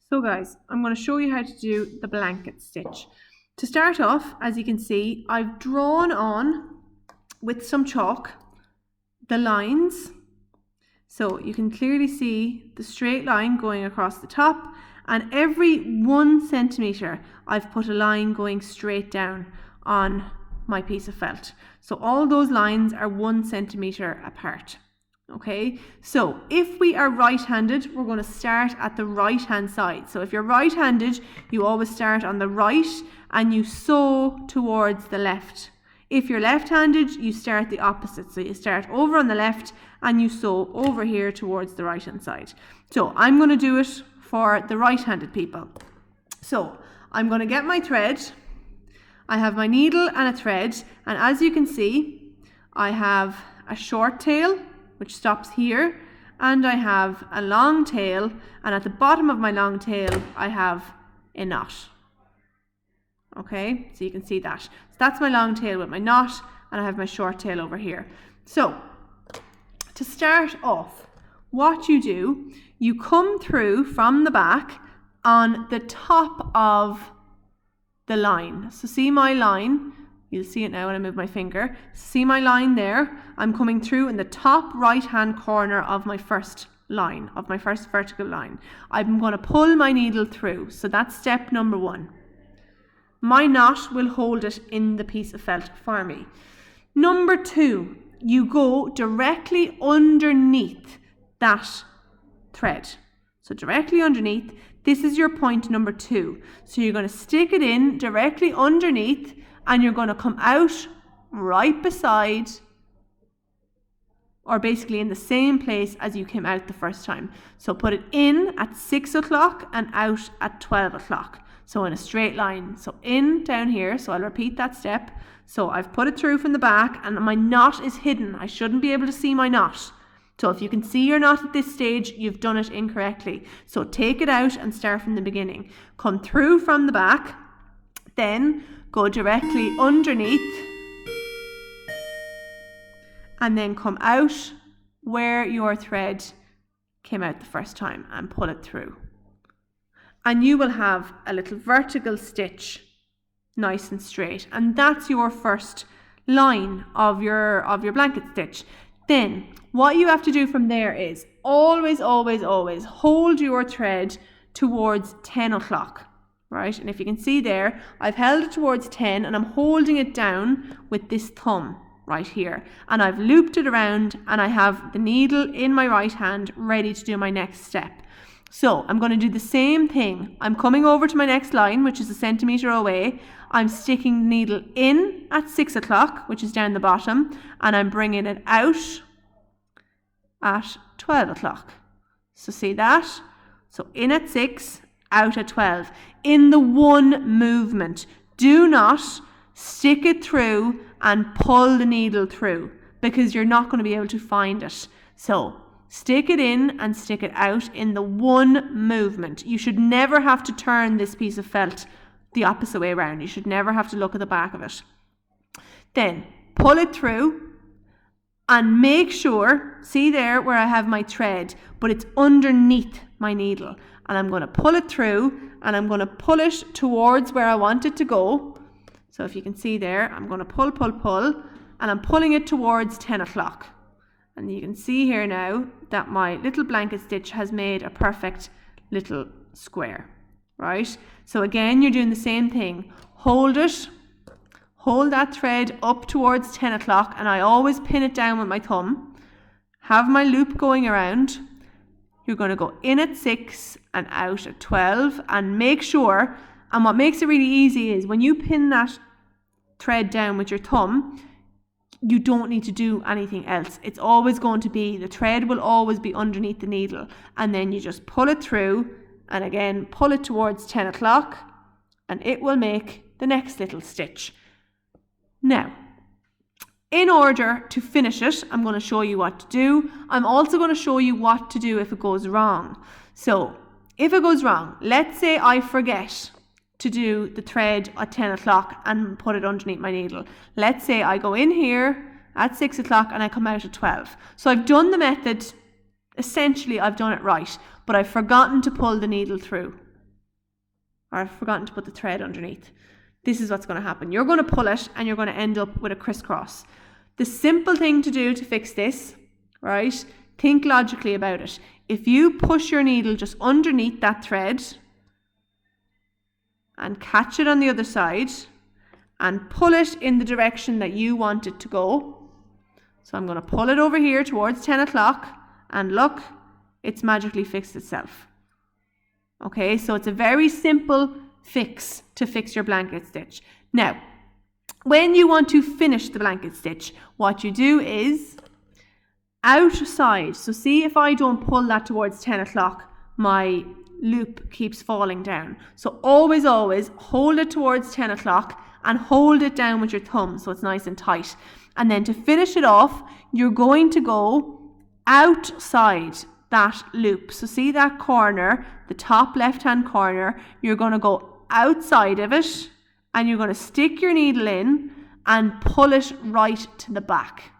So guys, I'm going to show you how to do the blanket stitch. To start off, as you can see, I've drawn on with some chalk the lines. So you can clearly see the straight line going across the top, and every 1 centimetre I've put a line going straight down on my piece of felt. So all those lines are 1 centimetre apart. Okay, so if we are right-handed, we're going to start at the right-hand side. So if you're right-handed, you always start on the right and you sew towards the left. If you're left-handed, you start the opposite. So you start over on the left and you sew over here towards the right-hand side. So I'm going to do it for the right-handed people. So I'm going to get my thread. I have my needle and a thread, and as you can see, I have a short tail which stops here, and I have a long tail, and at the bottom of my long tail I have a knot. Okay, so you can see that. So that's my long tail with my knot, and I have my short tail over here. So to start off, what you do, you come through from the back on the top of the line. So see my line, you'll see it now when I move my finger. See my line there? I'm coming through in the top right hand corner of my first line, of my first vertical line. I'm going to pull my needle through. So that's step number 1. My knot will hold it in the piece of felt for me. Number 2, you go directly underneath that thread. So directly underneath, this is your point number 2. So you're going to stick it in directly underneath, and you're going to come out right beside, or basically in the same place as you came out the first time. So put it in at 6 o'clock and out at 12 o'clock. So in a straight line. So in down here. So I'll repeat that step. So I've put it through from the back and my knot is hidden. I shouldn't be able to see my knot. So if you can see your knot at this stage, you've done it incorrectly. So take it out and start from the beginning. Come through from the back, then go directly underneath, and then come out where your thread came out the first time and pull it through. And you will have a little vertical stitch, nice and straight. And that's your first line of your blanket stitch. Then what you have to do from there is always hold your thread towards 10 o'clock, right? And if you can see there, I've held it towards 10 and I'm holding it down with this thumb right here. And I've looped it around and I have the needle in my right hand ready to do my next step. So I'm going to do the same thing. I'm coming over to my next line, which is 1 centimetre away. I'm sticking the needle in at 6 o'clock, which is down the bottom, and I'm bringing it out at 12 o'clock. So see that? So in at 6, out at 12. In the one movement. Do not stick it through and pull the needle through, because you're not going to be able to find it. So stick it in and stick it out in the one movement. You should never have to turn this piece of felt the opposite way around. You should never have to look at the back of it. Then pull it through and make sure, see there where I have my thread, but it's underneath my needle. And I'm going to pull it through and I'm going to pull it towards where I want it to go. So if you can see there, I'm going to pull, and I'm pulling it towards 10 o'clock. And you can see here now that my little blanket stitch has made a perfect little square, right? So again, you're doing the same thing. Hold it, hold that thread up towards 10 o'clock, and I always pin it down with my thumb. Have my loop going around. You're going to go in at 6 and out at 12, and make sure, and what makes it really easy is when you pin that thread down with your thumb, you don't need to do anything else. It's always going to be, the thread will always be underneath the needle, and then you just pull it through and again pull it towards 10 o'clock and it will make the next little stitch. Now, in order to finish it, I'm going to show you what to do. I'm also going to show you what to do if it goes wrong. So if it goes wrong, let's say I forget to do the thread at 10 o'clock and put it underneath my needle. Let's say I go in here at 6 o'clock and I come out at 12. So I've done the method, essentially I've done it right, but I've forgotten to pull the needle through. or I've forgotten to put the thread underneath. This is what's going to happen. You're going to pull it and you're going to end up with a crisscross. The simple thing to do to fix this, right? Think logically about it. If you push your needle just underneath that thread and catch it on the other side and pull it in the direction that you want it to go. So I'm going to pull it over here towards 10 o'clock and look, it's magically fixed itself. Okay, so it's a very simple fix to fix your blanket stitch. Now, when you want to finish the blanket stitch, what you do is outside. So see, if I don't pull that towards 10 o'clock, my loop keeps falling down. So always hold it towards 10 o'clock and hold it down with your thumb so it's nice and tight. And then to finish it off, you're going to go outside that loop. So see that corner, the top left hand corner, you're going to go outside of it and you're going to stick your needle in and pull it right to the back.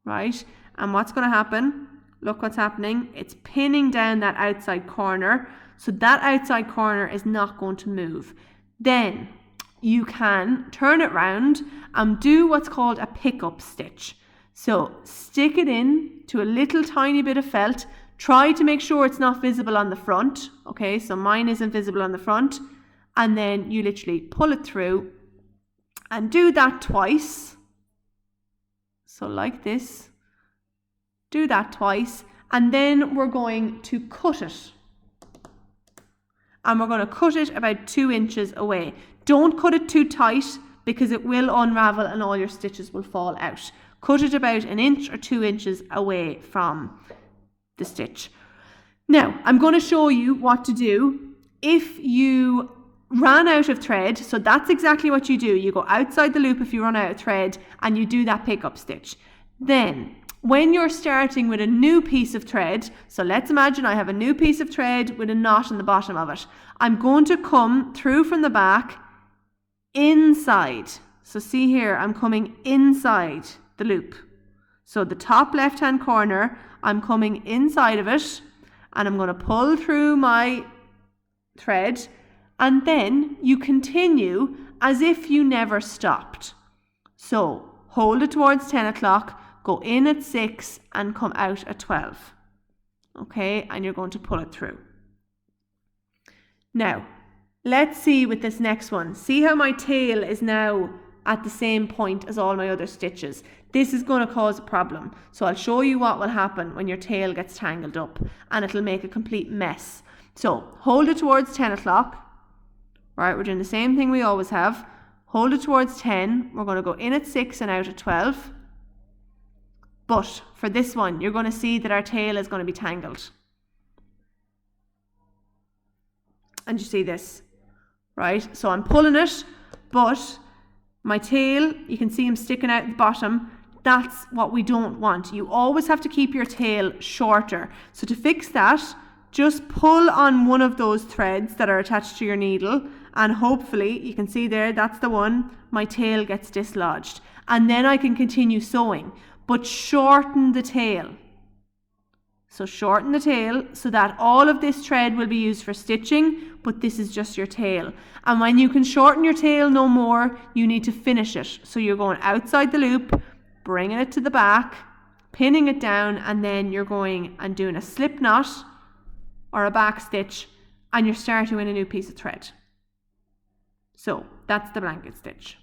Right? And what's going to happen? Look what's happening. It's pinning down that outside corner. So that outside corner is not going to move. Then you can turn it round and do what's called a pickup stitch. So stick it in to a little tiny bit of felt. Try to make sure it's not visible on the front. Okay, so mine isn't visible on the front. And then you literally pull it through and do that twice. So like this. Do that twice. And then we're going to cut it. And we're going to cut it about 2 inches away. Don't cut it too tight because it will unravel and all your stitches will fall out. Cut it about 1 inch or 2 inches away from the stitch. Now, I'm going to show you what to do if you ran out of thread. So that's exactly what you do. You go outside the loop if you run out of thread and you do that pickup stitch. Then, when you're starting with a new piece of thread, so let's imagine I have a new piece of thread with a knot in the bottom of it. I'm going to come through from the back inside. So see here, I'm coming inside the loop. So the top left hand corner, I'm coming inside of it and I'm going to pull through my thread and then you continue as if you never stopped. So hold it towards 10 o'clock, go in at 6 and come out at 12. Okay, and you're going to pull it through. Now, let's see with this next one. See how my tail is now at the same point as all my other stitches. This is going to cause a problem. So I'll show you what will happen when your tail gets tangled up and it'll make a complete mess. So hold it towards 10 o'clock. Right, we're doing the same thing we always have. Hold it towards 10. We're going to go in at 6 and out at 12. But for this one, you're going to see that our tail is going to be tangled. And you see this, right? So I'm pulling it, but my tail, you can see him sticking out the bottom. That's what we don't want. You always have to keep your tail shorter. So to fix that, just pull on one of those threads that are attached to your needle and hopefully, you can see there, that's the one, my tail gets dislodged. And then I can continue sewing, but shorten the tail. So shorten the tail so that all of this thread will be used for stitching, but this is just your tail. And when you can shorten your tail no more, you need to finish it. So you're going outside the loop, bringing it to the back, pinning it down, and then you're going and doing a slip knot or a back stitch, and you're starting with a new piece of thread. So that's the blanket stitch.